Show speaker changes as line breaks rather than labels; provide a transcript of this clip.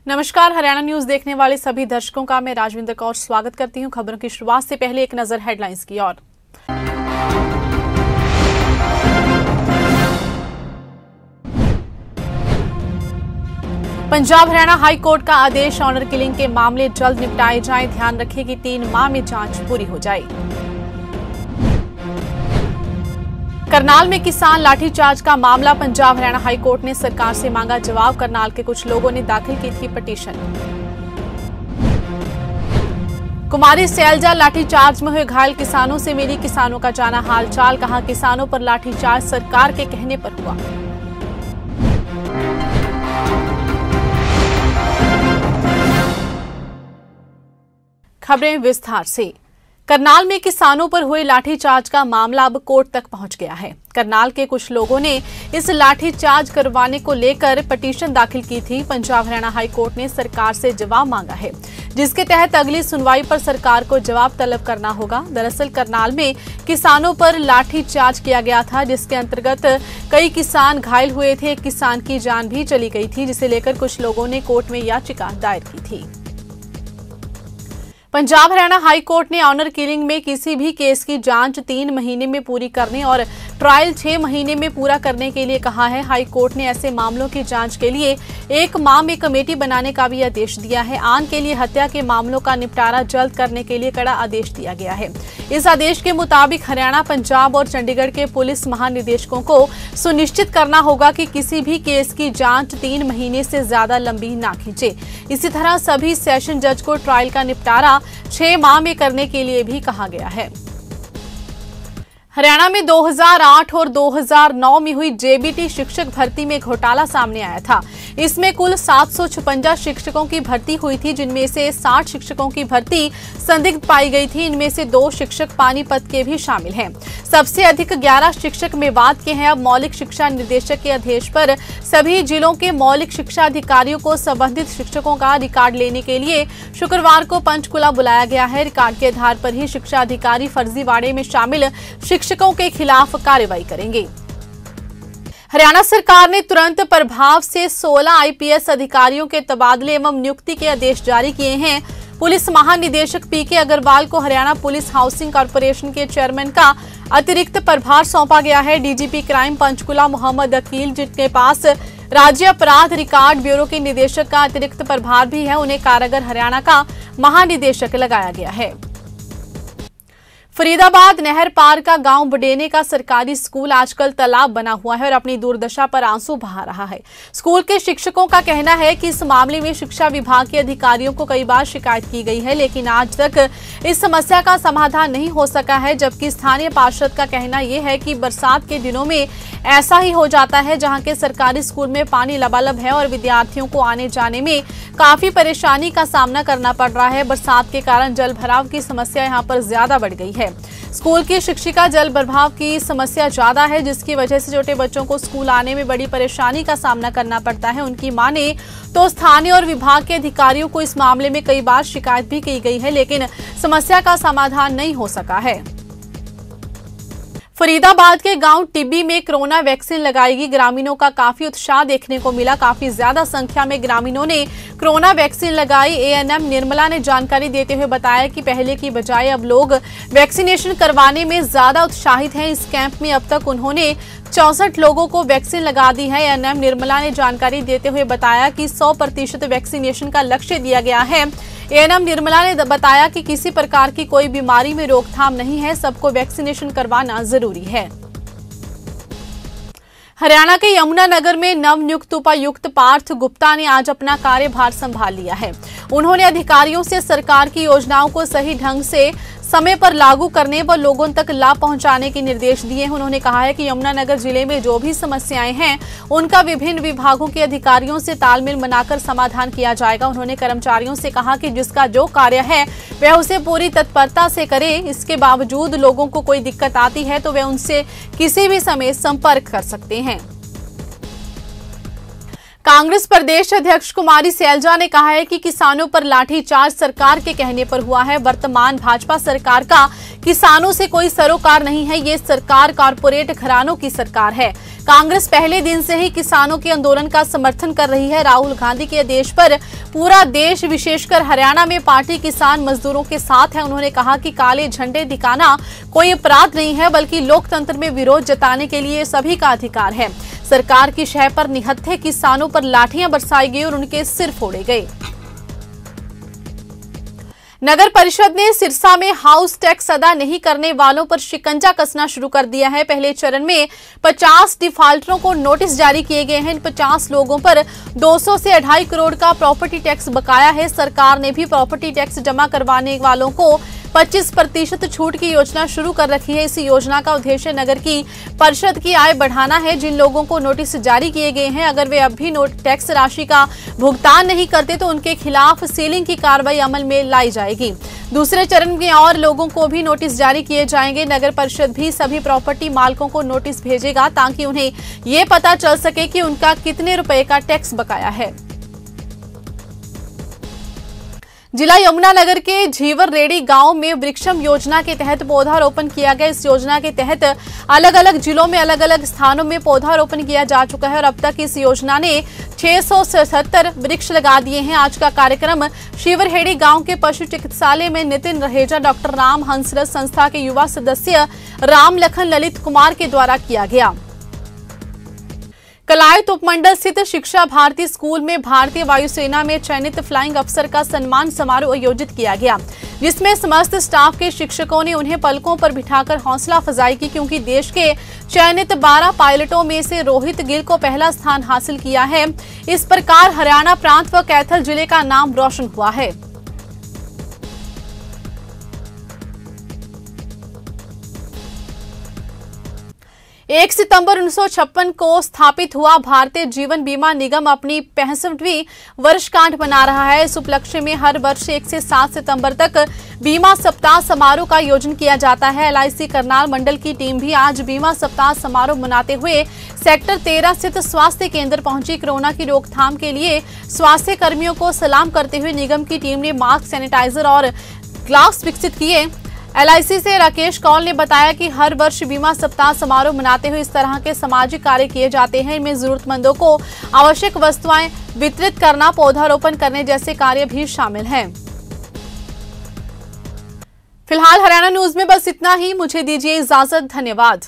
नमस्कार, हरियाणा न्यूज देखने वाले सभी दर्शकों का मैं राजविंदर कौर स्वागत करती हूं। खबरों की शुरुआत से पहले एक नजर हेडलाइंस की ओर। पंजाब हरियाणा हाई कोर्ट का आदेश, ऑनर किलिंग के मामले जल्द निपटाए जाएं। ध्यान रखें कि 3 माह में जांच पूरी हो जाए। करनाल में किसान लाठीचार्ज का मामला, पंजाब हरियाणा हाई कोर्ट ने सरकार से मांगा जवाब। करनाल के कुछ लोगों ने दाखिल की थी पिटीशन। कुमारी सैलजा लाठीचार्ज में हुए घायल किसानों से मिली किसानों का जाना हालचाल, कहा किसानों पर लाठीचार्ज सरकार के कहने पर हुआ। खबरें विस्तार से। करनाल में किसानों पर हुए लाठीचार्ज का मामला अब कोर्ट तक पहुंच गया है। करनाल के कुछ लोगों ने इस लाठीचार्ज करवाने को लेकर पिटीशन दाखिल की थी। पंजाब हरियाणा हाई कोर्ट ने सरकार से जवाब मांगा है, जिसके तहत अगली सुनवाई पर सरकार को जवाब तलब करना होगा। दरअसल करनाल में किसानों पर लाठीचार्ज किया गया था, जिसके अंतर्गत कई किसान घायल हुए थे। एक किसान की जान भी चली गई थी, जिसे लेकर कुछ लोगों ने कोर्ट में याचिका दायर की थी। पंजाब हरियाणा हाई कोर्ट ने ऑनर किलिंग में किसी भी केस की जांच 3 महीने में पूरी करने और ट्रायल 6 महीने में पूरा करने के लिए कहा है। हाई कोर्ट ने ऐसे मामलों की जांच के लिए 1 माह में कमेटी बनाने का भी आदेश दिया है। आन के लिए हत्या के मामलों का निपटारा जल्द करने के लिए कड़ा आदेश दिया गया है। इस आदेश के मुताबिक हरियाणा, पंजाब और चंडीगढ़ के पुलिस महानिदेशकों को सुनिश्चित करना होगा कि किसी भी केस की जांच 3 महीने से ज्यादा लंबी ना खींचे। इसी तरह सभी सेशन जज को ट्रायल का निपटारा 6 माह में करने के लिए भी कहा गया है। हरियाणा में 2008 और 2009 में हुई जेबीटी शिक्षक भर्ती में घोटाला सामने आया था। इसमें कुल 756 शिक्षकों की भर्ती हुई थी, जिनमें से 60 शिक्षकों की भर्ती संदिग्ध पाई गई थी। इनमें से 2 शिक्षक पानीपत के भी शामिल हैं। सबसे अधिक 11 शिक्षक मेवात के हैं। अब मौलिक शिक्षा निदेशक के आदेश पर सभी जिलों के मौलिक शिक्षा अधिकारियों को संबंधित शिक्षकों का रिकॉर्ड लेने के लिए शुक्रवार को पंचकुला बुलाया गया है। रिकॉर्ड के आधार पर ही शिक्षा अधिकारी फर्जीवाड़े में शामिल शिक्षकों के खिलाफ कार्रवाई करेंगे। हरियाणा सरकार ने तुरंत प्रभाव से 16 आईपीएस अधिकारियों के तबादले एवं नियुक्ति के आदेश जारी किए हैं। पुलिस महानिदेशक पीके अग्रवाल को हरियाणा पुलिस हाउसिंग कॉर्पोरेशन के चेयरमैन का अतिरिक्त प्रभार सौंपा गया है। डीजीपी क्राइम पंचकुला मोहम्मद अकील, जिनके पास राज्य अपराध रिकॉर्ड ब्यूरो के निदेशक का अतिरिक्त प्रभार भी है, उन्हें कारागार हरियाणा का महानिदेशक लगाया गया है। फरीदाबाद नहर पार का गांव बडेने का सरकारी स्कूल आजकल तालाब बना हुआ है और अपनी दुर्दशा पर आंसू बहा रहा है। स्कूल के शिक्षकों का कहना है कि इस मामले में शिक्षा विभाग के अधिकारियों को कई बार शिकायत की गई है, लेकिन आज तक इस समस्या का समाधान नहीं हो सका है। जबकि स्थानीय पार्षद का कहना यह है कि बरसात के दिनों में ऐसा ही हो जाता है, जहां के सरकारी स्कूल में पानी लबालब है और विद्यार्थियों को आने जाने में काफी परेशानी का सामना करना पड़ रहा है। बरसात के कारण जल भराव की समस्या यहां पर ज्यादा बढ़ गई है। स्कूल की शिक्षिका जल भराव की समस्या ज्यादा है, जिसकी वजह से छोटे बच्चों को स्कूल आने में बड़ी परेशानी का सामना करना पड़ता है। उनकी माने तो स्थानीय और विभाग के अधिकारियों को इस मामले में कई बार शिकायत भी की गई है, लेकिन समस्या का समाधान नहीं हो सका है। फरीदाबाद के गांव टिब्बी में कोरोना वैक्सीन लगाएगी। ग्रामीणों का काफी उत्साह देखने को मिला। काफी ज्यादा संख्या में ग्रामीणों ने कोरोना वैक्सीन लगाई। एएनएम निर्मला ने जानकारी देते हुए बताया कि पहले की बजाय अब लोग वैक्सीनेशन करवाने में ज्यादा उत्साहित हैं। इस कैंप में अब तक उन्होंने 64 लोगों को वैक्सीन लगा दी है। एएनएम निर्मला ने जानकारी देते हुए बताया कि 100% वैक्सीनेशन का लक्ष्य दिया गया है। एएनएम निर्मला ने बताया कि किसी प्रकार की कोई बीमारी में रोकथाम नहीं है, सबको वैक्सीनेशन करवाना जरूरी है। हरियाणा के यमुनानगर में नवनियुक्त उपायुक्त पार्थ गुप्ता ने आज अपना कार्यभार संभाल लिया है। उन्होंने अधिकारियों से सरकार की योजनाओं को सही ढंग से समय पर लागू करने व लोगों तक लाभ पहुंचाने के निर्देश दिए हैं। उन्होंने कहा है कि यमुनानगर जिले में जो भी समस्याएं हैं, उनका विभिन्न विभागों के अधिकारियों से तालमेल बनाकर समाधान किया जाएगा। उन्होंने कर्मचारियों से कहा कि जिसका जो कार्य है वह उसे पूरी तत्परता से करे। इसके बावजूद लोगों को कोई दिक्कत आती है तो वे उनसे किसी भी समय संपर्क कर सकते हैं। कांग्रेस प्रदेश अध्यक्ष कुमारी सैलजा ने कहा है कि किसानों पर लाठीचार्ज सरकार के कहने पर हुआ है। वर्तमान भाजपा सरकार का किसानों से कोई सरोकार नहीं है, ये सरकार कारपोरेट घरानों की सरकार है। कांग्रेस पहले दिन से ही किसानों के आंदोलन का समर्थन कर रही है। राहुल गांधी के आदेश पर पूरा देश विशेषकर हरियाणा में पार्टी किसान मजदूरों के साथ है। उन्होंने कहा कि काले झंडे दिखाना कोई अपराध नहीं है, बल्कि लोकतंत्र में विरोध जताने के लिए सभी का अधिकार है। सरकार की शह पर निहत्थे किसानों पर लाठियां बरसाई गई और उनके सिर फोड़े गए। नगर परिषद ने सिरसा में हाउस टैक्स अदा नहीं करने वालों पर शिकंजा कसना शुरू कर दिया है। पहले चरण में 50 डिफाल्टरों को नोटिस जारी किए गए हैं। इन 50 लोगों पर 200 से 2.5 करोड़ का प्रॉपर्टी टैक्स बकाया है। सरकार ने भी प्रॉपर्टी टैक्स जमा करवाने वालों को 25% छूट की योजना शुरू कर रखी है। इस योजना का उद्देश्य नगर की परिषद की आय बढ़ाना है। जिन लोगों को नोटिस जारी किए गए हैं, अगर वे अब भी टैक्स राशि का भुगतान नहीं करते तो उनके खिलाफ सीलिंग की कार्रवाई अमल में लाई जाएगी। दूसरे चरण में और लोगों को भी नोटिस जारी किए जाएंगे। नगर परिषद भी सभी प्रॉपर्टी मालिकों को नोटिस भेजेगा ताकि उन्हें ये पता चल सके कि उनका कितने रुपए का टैक्स बकाया है। जिला यमुनानगर के झीवर रेडी गांव में वृक्षम योजना के तहत पौधारोपण किया गया। इस योजना के तहत अलग अलग जिलों में अलग अलग स्थानों में पौधारोपण किया जा चुका है और अब तक इस योजना ने 677 वृक्ष लगा दिए हैं। आज का कार्यक्रम शिवरहेड़ी गांव के पशु चिकित्सालय में नितिन रहेजा, डॉक्टर राम हंसरथ संस्था के युवा सदस्य राम लखन ललित कुमार के द्वारा किया गया। कलायत उपमंडल स्थित शिक्षा भारती स्कूल में भारतीय वायुसेना में चयनित फ्लाइंग अफसर का सम्मान समारोह आयोजित किया गया, जिसमें समस्त स्टाफ के शिक्षकों ने उन्हें पलकों पर बिठाकर हौसला अफजाई की, क्योंकि देश के चयनित 12 पायलटों में से रोहित गिल को पहला स्थान हासिल किया है। इस प्रकार हरियाणा प्रांत व कैथल जिले का नाम रोशन हुआ है। 1 सितंबर 1956 को स्थापित हुआ भारतीय जीवन बीमा निगम अपनी 65वीं वर्षगांठ मना रहा है। इस उपलक्ष्य में हर वर्ष 1 से 7 सितंबर तक बीमा सप्ताह समारोह का आयोजन किया जाता है। LIC करनाल मंडल की टीम भी आज बीमा सप्ताह समारोह मनाते हुए सेक्टर 13 स्थित स्वास्थ्य केंद्र पहुंची। कोरोना की रोकथाम के लिए स्वास्थ्य कर्मियों को सलाम करते हुए निगम की टीम ने मास्क, सैनिटाइजर और ग्लव्स विकसित किए। LIC से राकेश कौल ने बताया कि हर वर्ष बीमा सप्ताह समारोह मनाते हुए इस तरह के सामाजिक कार्य किए जाते हैं। इनमें जरूरतमंदों को आवश्यक वस्तुएं वितरित करना, पौधारोपण करने जैसे कार्य भी शामिल हैं। फिलहाल हरियाणा न्यूज में बस इतना ही। मुझे दीजिए इजाजत। धन्यवाद।